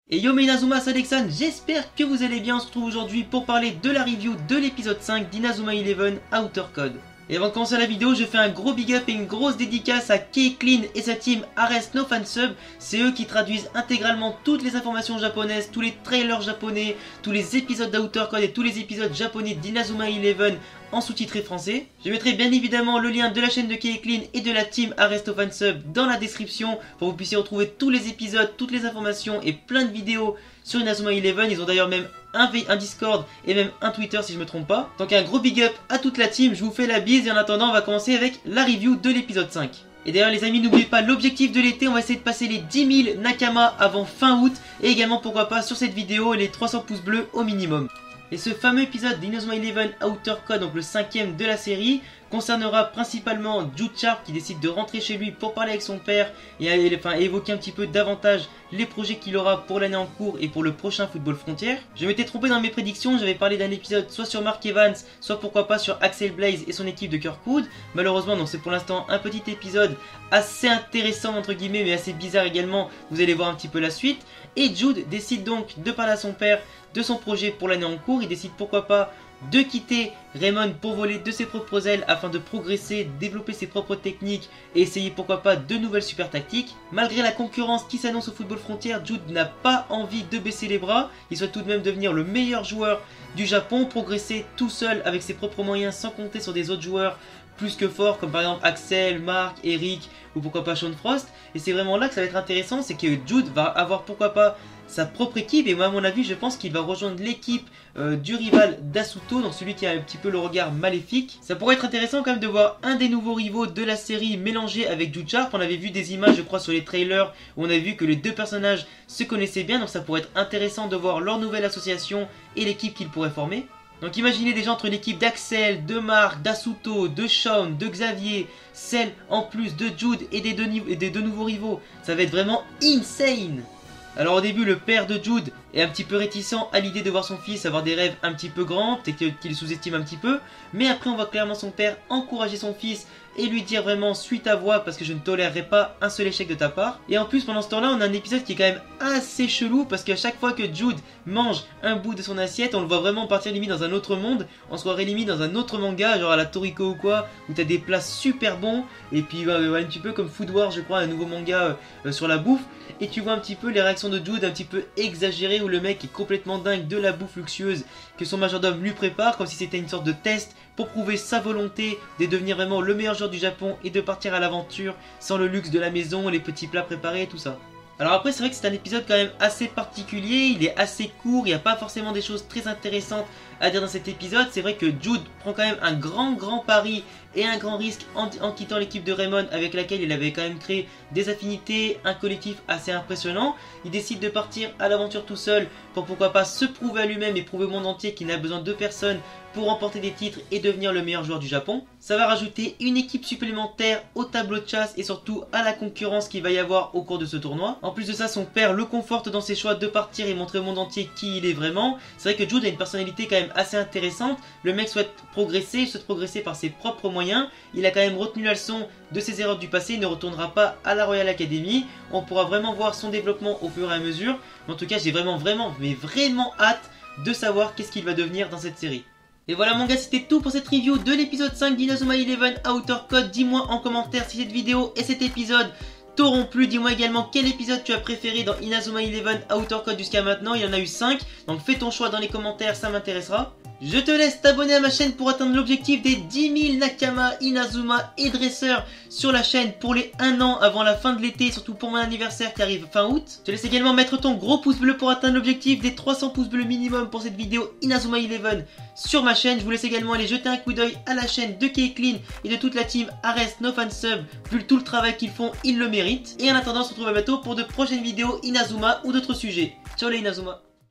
Et yo mes Inazuma, c'est Alexandre, j'espère que vous allez bien. On se retrouve aujourd'hui pour parler de la review de l'épisode 5 d'Inazuma 11 Outer Code. Et avant de commencer la vidéo, je fais un gros big up et une grosse dédicace à K-Clean et sa team Arrest No Fansub. C'est eux qui traduisent intégralement toutes les informations japonaises, tous les trailers japonais, tous les épisodes d'Outer Code et tous les épisodes japonais d'Inazuma 11 en sous-titré français. Je mettrai bien évidemment le lien de la chaîne de K-Clean et de la team Arrest No Fansub dans la description pour que vous puissiez retrouver tous les épisodes, toutes les informations et plein de vidéos sur Inazuma 11. Ils ont d'ailleurs même un Discord et même un Twitter si je me trompe pas. Donc un gros big up à toute la team, je vous fais la bise et en attendant on va commencer avec la review de l'épisode 5. Et d'ailleurs les amis, n'oubliez pas l'objectif de l'été, on va essayer de passer les 10 000 Nakama avant fin août. Et également pourquoi pas sur cette vidéo les 300 pouces bleus au minimum. Et ce fameux épisode d'Inazuma 11 Outer Code, donc le 5ème de la série, concernera principalement Jude Sharp qui décide de rentrer chez lui pour parler avec son père et évoquer un petit peu davantage les projets qu'il aura pour l'année en cours et pour le prochain Football Frontier. Je m'étais trompé dans mes prédictions, j'avais parlé d'un épisode soit sur Mark Evans, soit pourquoi pas sur Axel Blaze et son équipe de Kirkwood. Malheureusement, donc c'est pour l'instant un petit épisode assez intéressant entre guillemets mais assez bizarre également, vous allez voir un petit peu la suite. Et Jude décide donc de parler à son père de son projet pour l'année en cours, il décide pourquoi pas de quitter Raymond pour voler de ses propres ailes afin de progresser, développer ses propres techniques et essayer pourquoi pas de nouvelles super tactiques. Malgré la concurrence qui s'annonce au Football Frontier, Jude n'a pas envie de baisser les bras, il souhaite tout de même devenir le meilleur joueur du Japon, progresser tout seul avec ses propres moyens sans compter sur des autres joueurs plus que forts comme par exemple Axel, Mark, Eric ou pourquoi pas Sean Frost. Et c'est vraiment là que ça va être intéressant, c'est que Jude va avoir pourquoi pas sa propre équipe et moi à mon avis je pense qu'il va rejoindre l'équipe du rival d'Asuto, donc celui qui a un petit peu le regard maléfique. Ça pourrait être intéressant quand même de voir un des nouveaux rivaux de la série mélangé avec Jude Sharp. On avait vu des images je crois sur les trailers où on a vu que les deux personnages se connaissaient bien, donc ça pourrait être intéressant de voir leur nouvelle association et l'équipe qu'ils pourraient former. Donc imaginez déjà entre l'équipe d'Axel, de Mark, d'Asuto, de Sean, de Xavier, celle en plus de Jude et des deux nouveaux rivaux. Ça va être vraiment insane. Alors au début le père de Jude est un petit peu réticent à l'idée de voir son fils avoir des rêves un petit peu grands, peut-être qu'il sous-estime un petit peu. Mais après on voit clairement son père encourager son fils et lui dire vraiment suis ta voix parce que je ne tolérerai pas un seul échec de ta part. Et en plus pendant ce temps là on a un épisode qui est quand même assez chelou parce qu'à chaque fois que Jude mange un bout de son assiette on le voit vraiment partir limite dans un autre monde. On se croirait limite dans un autre manga genre à la Toriko ou quoi, où t'as des plats super bons. Et puis un petit peu comme Food Wars je crois, un nouveau manga sur la bouffe. Et tu vois un petit peu les réactions de Jude un petit peu exagérées où le mec est complètement dingue de la bouffe luxueuse que son majordome lui prépare comme si c'était une sorte de test pour prouver sa volonté de devenir vraiment le meilleur joueur du Japon et de partir à l'aventure sans le luxe de la maison, les petits plats préparés et tout ça. Alors après c'est vrai que c'est un épisode quand même assez particulier, il est assez court, il n'y a pas forcément des choses très intéressantes à dire dans cet épisode. C'est vrai que Jude prend quand même un grand pari et un grand risque en quittant l'équipe de Raymond avec laquelle il avait quand même créé des affinités, un collectif assez impressionnant. Il décide de partir à l'aventure tout seul pour pourquoi pas se prouver à lui-même et prouver au monde entier qu'il n'a besoin de personne pour remporter des titres et devenir le meilleur joueur du Japon. Ça va rajouter une équipe supplémentaire au tableau de chasse et surtout à la concurrence qu'il va y avoir au cours de ce tournoi. En plus de ça, son père le conforte dans ses choix de partir et montrer au monde entier qui il est vraiment. C'est vrai que Jude a une personnalité quand même assez intéressante. Le mec souhaite progresser par ses propres moyens. Il a quand même retenu la leçon de ses erreurs du passé, il ne retournera pas à la Royal Academy. On pourra vraiment voir son développement au fur et à mesure. Mais en tout cas, j'ai vraiment hâte de savoir qu'est-ce qu'il va devenir dans cette série. Et voilà mon gars, c'était tout pour cette review de l'épisode 5 d'Inazuma 11 Outer Code. Dis-moi en commentaire si cette vidéo et cet épisode t'auront plu. Dis-moi également quel épisode tu as préféré dans Inazuma 11 Outer Code jusqu'à maintenant. Il y en a eu 5, donc fais ton choix dans les commentaires, ça m'intéressera. Je te laisse t'abonner à ma chaîne pour atteindre l'objectif des 10 000 Nakama, Inazuma et dresseurs sur la chaîne pour les 1 an avant la fin de l'été, surtout pour mon anniversaire qui arrive fin août. Je te laisse également mettre ton gros pouce bleu pour atteindre l'objectif des 300 pouces bleus minimum pour cette vidéo Inazuma 11 sur ma chaîne. Je vous laisse également aller jeter un coup d'œil à la chaîne de K-Clean et de toute la team Arrest No Fansub. Vu tout le travail qu'ils font, ils le méritent. Et en attendant, on se retrouve à bientôt pour de prochaines vidéos Inazuma ou d'autres sujets. Ciao les Inazuma.